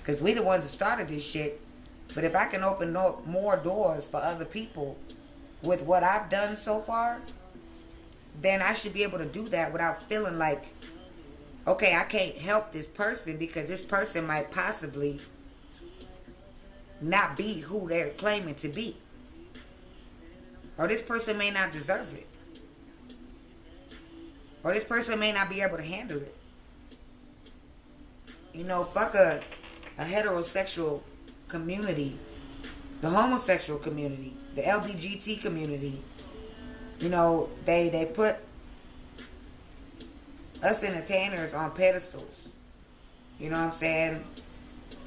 Because we the ones that started this shit. But if I can open up more doors for other people with what I've done so far, then I should be able to do that without feeling like, okay, I can't help this person because this person might possibly not be who they're claiming to be. Or this person may not deserve it. Or this person may not be able to handle it. You know, fuck a heterosexual community, the homosexual community, the LGBT community. You know, they put us entertainers on pedestals. You know what I'm saying?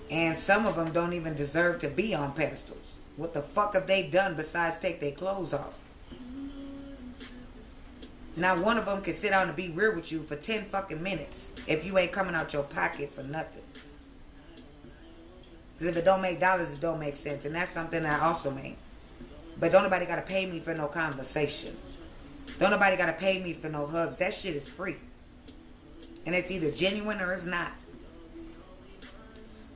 And some of them don't even deserve to be on pedestals. What the fuck have they done besides take their clothes off? Not one of them can sit down and be real with you for 10 fucking minutes if you ain't coming out your pocket for nothing. Because if it don't make dollars, it don't make sense. And that's something I also make. But don't nobody got to pay me for no conversation. Don't nobody got to pay me for no hugs. That shit is free. And it's either genuine or it's not.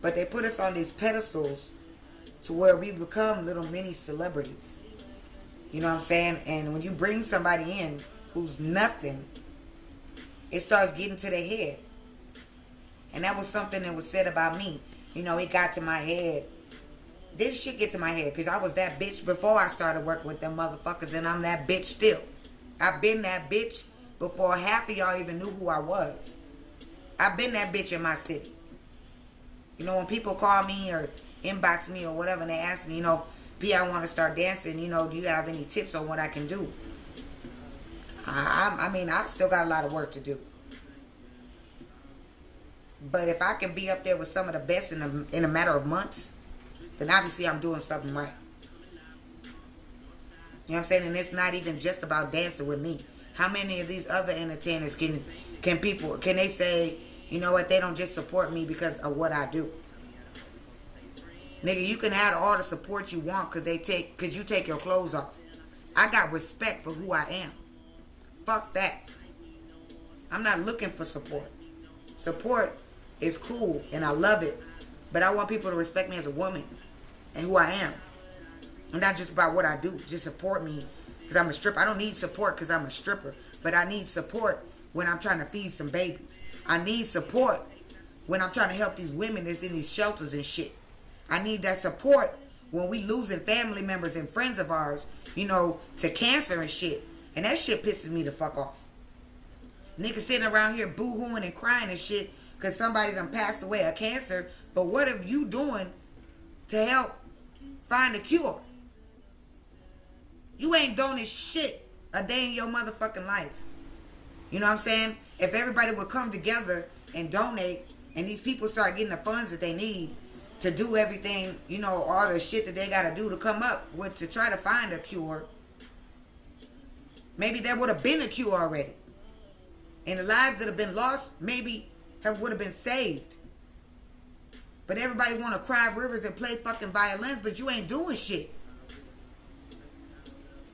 But they put us on these pedestals to where we become little mini celebrities. You know what I'm saying? And when you bring somebody in who's nothing, it starts getting to their head. And that was something that was said about me. You know, it got to my head. This shit get to my head because I was that bitch before I started working with them motherfuckers, and I'm that bitch still. I've been that bitch before half of y'all even knew who I was. I've been that bitch in my city. You know, when people call me or inbox me or whatever, and they ask me, you know, P, I want to start dancing, you know, do you have any tips on what I can do? I mean, I still got a lot of work to do. But if I can be up there with some of the best in a matter of months, then obviously I'm doing something right. You know what I'm saying? And it's not even just about dancing with me. How many of these other entertainers can they say, you know what, they don't just support me because of what I do? Nigga, you can have all the support you want because you take your clothes off. I got respect for who I am. Fuck that. I'm not looking for support. Support is cool and I love it. But I want people to respect me as a woman and who I am. And not just about what I do. Just support me because I'm a stripper. I don't need support because I'm a stripper. But I need support when I'm trying to feed some babies. I need support when I'm trying to help these women that's in these shelters and shit. I need that support when we losing family members and friends of ours, you know, to cancer and shit. And that shit pisses me the fuck off. Niggas sitting around here boo-hooing and crying and shit because somebody done passed away of cancer. But what are you doing to help find a cure? You ain't doing this shit a day in your motherfucking life. You know what I'm saying? If everybody would come together and donate and these people start getting the funds that they need to do everything, you know, all the shit that they got to do to come up with to try to find a cure, maybe there would have been a cure already. And the lives that have been lost maybe would have been saved. But everybody want to cry rivers and play fucking violins, but you ain't doing shit.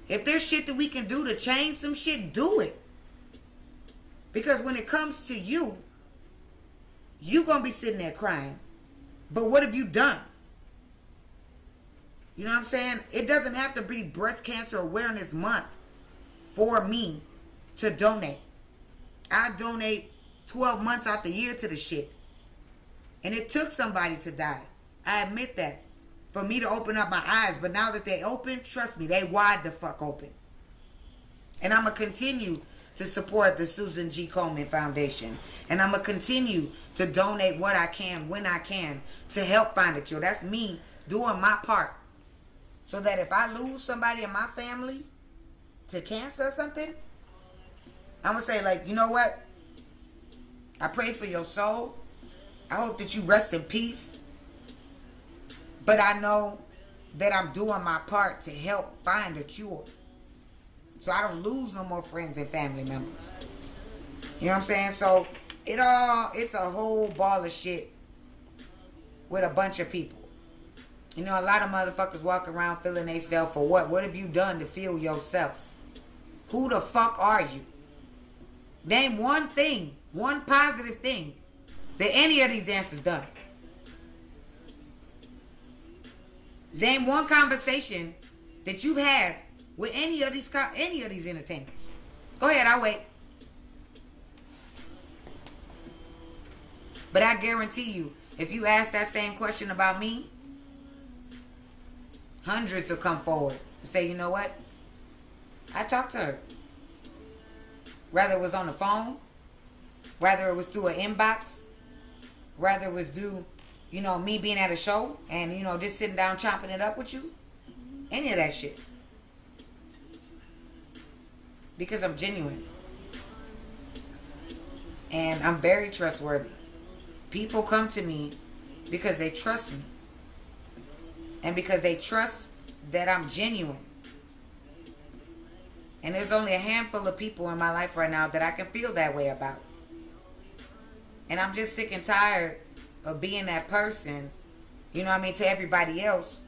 If there's shit that we can do to change some shit, do it. Because when it comes to you, you gonna be sitting there crying. But what have you done? You know what I'm saying? It doesn't have to be Breast Cancer Awareness Month for me to donate. I donate 12 months out the year to the shit. And it took somebody to die. I admit that. For me to open up my eyes. But now that they open, trust me, they wide the fuck open. And I'm going to continue to support the Susan G. Komen Foundation. And I'm going to continue to donate what I can, when I can, to help find a cure. That's me doing my part. So that if I lose somebody in my family to cancer or something, I'm going to say, like, you know what? I pray for your soul. I hope that you rest in peace. But I know that I'm doing my part to help find a cure. So I don't lose no more friends and family members. You know what I'm saying? So it's a whole ball of shit with a bunch of people. You know, a lot of motherfuckers walk around feeling themselves for what? What have you done to feel yourself? Who the fuck are you? Name one thing, one positive thing that any of these dancers done. Name one conversation that you've had with any of these entertainers. Go ahead, I'll wait. But I guarantee you, if you ask that same question about me, hundreds will come forward and say, you know what? I talked to her. Whether it was on the phone, whether it was through an inbox, whether it was through, me being at a show and, just sitting down chopping it up with you. Any of that shit. Because I'm genuine. And I'm very trustworthy. People come to me because they trust me. And because they trust that I'm genuine. And there's only a handful of people in my life right now that I can feel that way about. And I'm just sick and tired of being that person, to everybody else.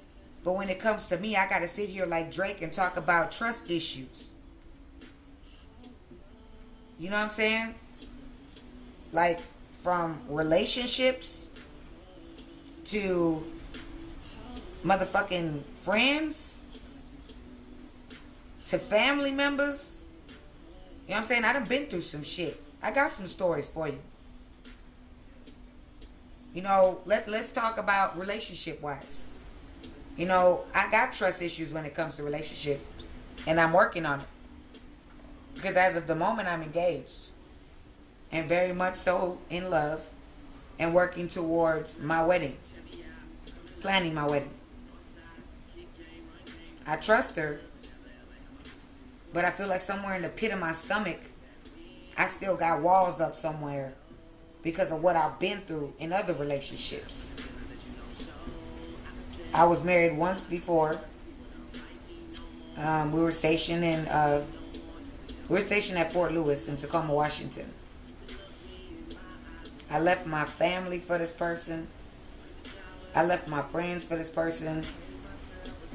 But when it comes to me, I got to sit here like Drake and talk about trust issues. You know what I'm saying? Like, from relationships to motherfucking friends to family members. You know what I'm saying? I done been through some shit. I got some stories for you. Let's talk about relationship-wise. I got trust issues when it comes to relationships. And I'm working on it. Because as of the moment, I'm engaged. And very much so in love. And working towards my wedding. Planning my wedding. I trust her. But I feel like somewhere in the pit of my stomach, I still got walls up somewhere. Because of what I've been through in other relationships. I was married once before. We were stationed at Fort Lewis in Tacoma, Washington. I left my family for this person. I left my friends for this person.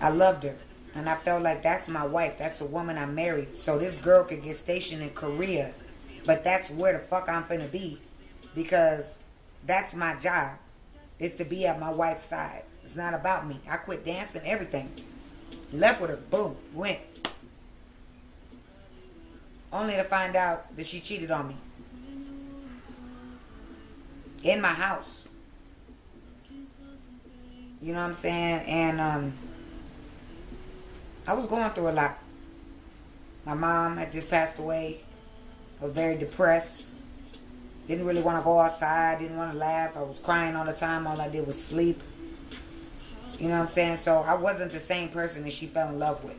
I loved her. And I felt like that's my wife. That's the woman I married. So this girl could get stationed in Korea. But that's where the fuck I'm finna be. Because that's my job. It's to be at my wife's side. It's not about me. I quit dancing, everything. Left with her. Boom. Went. Only to find out that she cheated on me. In my house. You know what I'm saying? And I was going through a lot. My mom had just passed away. I was very depressed. Didn't really want to go outside. Didn't want to laugh. I was crying all the time. All I did was sleep. You know what I'm saying? So I wasn't the same person that she fell in love with.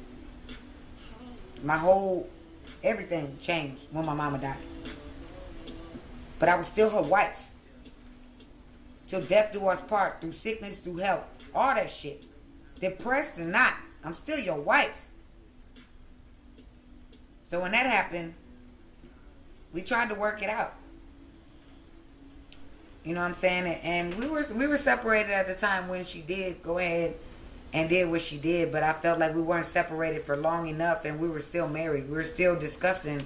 Everything changed when my mama died. But I was still her wife. Till death do us part. Through sickness, through health. All that shit. Depressed or not, I'm still your wife. So when that happened, we tried to work it out. You know what I'm saying? And we were separated at the time when she did go ahead and did what she did. But I felt like we weren't separated for long enough, and we were still married. We were still discussing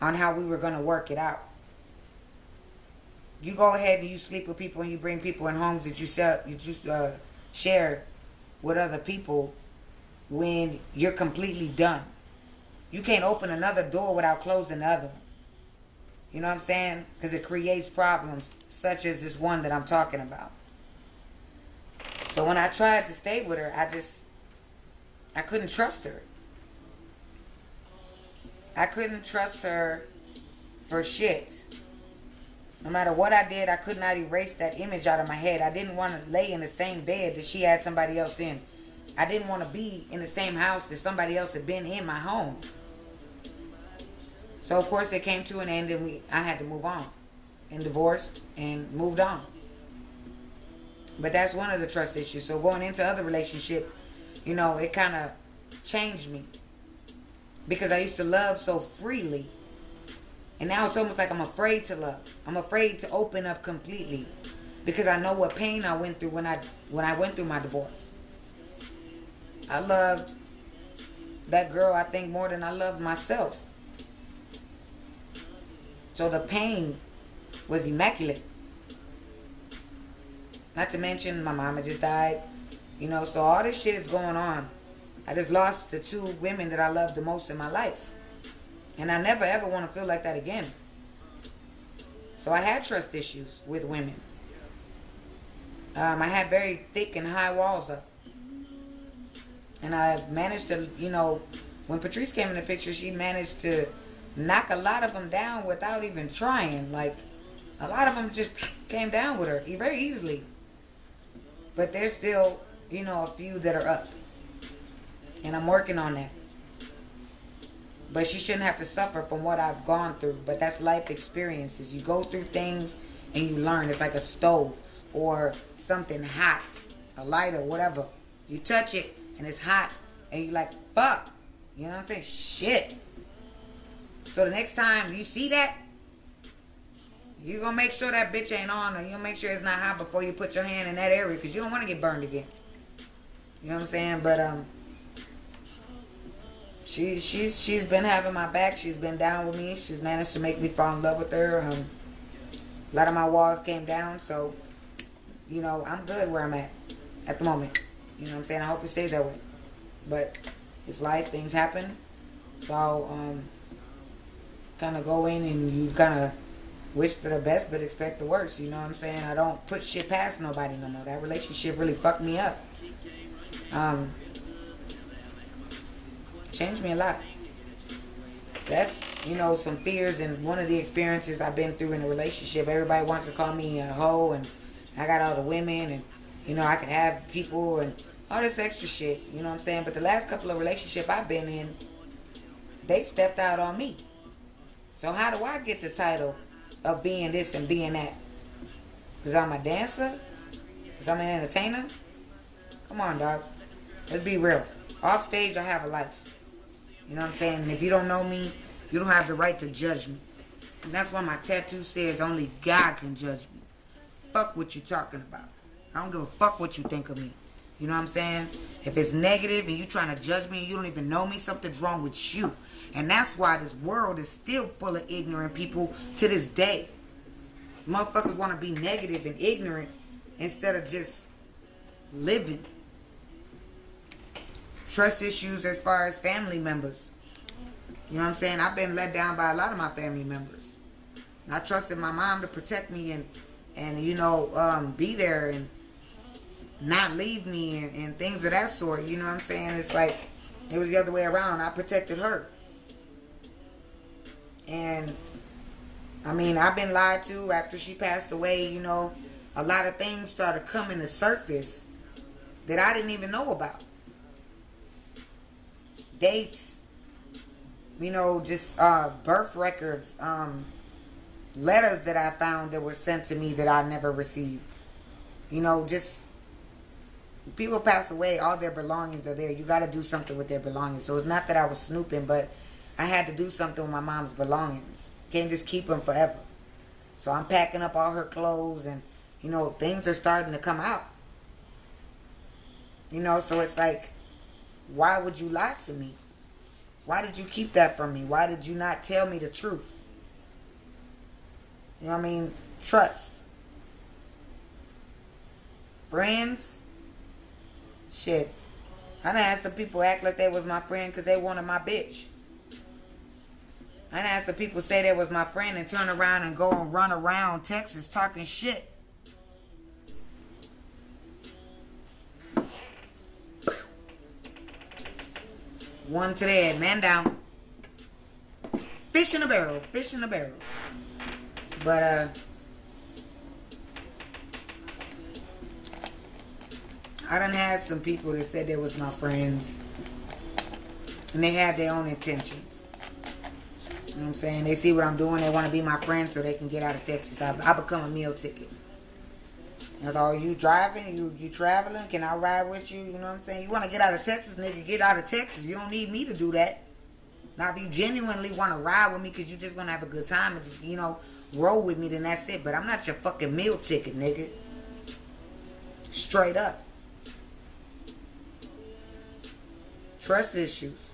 on how we were going to work it out. You go ahead and you sleep with people and you bring people in homes that you share with other people when you're completely done. You can't open another door without closing the other one. You know what I'm saying? Because it creates problems such as this one that I'm talking about. So when I tried to stay with her, I couldn't trust her. I couldn't trust her for shit. No matter what I did, I could not erase that image out of my head. I didn't want to lay in the same bed that she had somebody else in. I didn't want to be in the same house that somebody else had been in my home. So, of course, it came to an end and I had to move on. And divorced and moved on. But that's one of the trust issues. So going into other relationships, it kind of changed me. Because I used to love so freely. And now it's almost like I'm afraid to love. I'm afraid to open up completely. Because I know what pain I went through when I went through my divorce. I loved that girl, I think, more than I loved myself. So the pain was immaculate. Not to mention my mama just died. You know, so all this shit is going on. I just lost the two women that I loved the most in my life. And I never ever want to feel like that again. So I had trust issues with women. I had very thick and high walls up. And I managed to, you know, when Patrice came in the picture, she managed to knock a lot of them down without even trying. Like, a lot of them just came down with her very easily. But there's still, you know, a few that are up. And I'm working on that. But she shouldn't have to suffer from what I've gone through. But that's life experiences. You go through things and you learn. It's like a stove or something hot, a lighter, whatever. You touch it and it's hot and you're like, fuck. You know what I'm saying? Shit. So the next time you see that, you're going to make sure that bitch ain't on, or you're going to make sure it's not hot before you put your hand in that area, because you don't want to get burned again. You know what I'm saying? But she's been having my back. She's been down with me. She's managed to make me fall in love with her. A lot of my walls came down, so, you know, I'm good where I'm at the moment. You know what I'm saying? I hope it stays that way. But it's life. Things happen. So, kind of go in and you kind of wish for the best but expect the worst. You know what I'm saying? I don't put shit past nobody no more. That relationship really fucked me up. Changed me a lot. That's, you know, some fears and one of the experiences I've been through in a relationship. Everybody wants to call me a hoe, and I got all the women, and, you know, I can have people and all this extra shit. You know what I'm saying? But the last couple of relationships I've been in, they stepped out on me. So how do I get the title of being this and being that? Because I'm a dancer? Because I'm an entertainer? Come on, dog. Let's be real. Off stage, I have a life. You know what I'm saying? And if you don't know me, you don't have the right to judge me. And that's why my tattoo says only God can judge me. Fuck what you talking about. I don't give a fuck what you think of me. You know what I'm saying? If it's negative and you trying to judge me and you don't even know me, something's wrong with you. And that's why this world is still full of ignorant people to this day. Motherfuckers want to be negative and ignorant instead of just living. Trust issues as far as family members. You know what I'm saying? I've been let down by a lot of my family members. And I trusted my mom to protect me and you know, be there and not leave me and things of that sort. You know what I'm saying? It's like it was the other way around. I protected her. And I mean, I've been lied to after she passed away. You know, a lot of things started coming to surface that I didn't even know about. Dates, you know, just birth records, letters that I found that were sent to me that I never received. You know, just people pass away, all their belongings are there. You got to do something with their belongings. So it's not that I was snooping, but I had to do something with my mom's belongings. Can't just keep them forever. So I'm packing up all her clothes and, you know, things are starting to come out. You know, so it's like, why would you lie to me? Why did you keep that from me? Why did you not tell me the truth? You know what I mean? Trust. Friends? Shit. I done had some people act like they was my friend because they wanted my bitch. I done had some people say they was my friend and turn around and go and run around Texas talking shit. One to the head, man down. Fish in a barrel, fish in a barrel. But, I done had some people that said they was my friends. And they had their own intentions. You know what I'm saying? They see what I'm doing. They want to be my friend so they can get out of Texas. I become a meal ticket. That's all. You driving? You traveling? Can I ride with you? You know what I'm saying? You want to get out of Texas, nigga, get out of Texas. You don't need me to do that. Now, if you genuinely want to ride with me because you just going to have a good time and just, you know, roll with me, then that's it. But I'm not your fucking meal ticket, nigga. Straight up. Trust issues.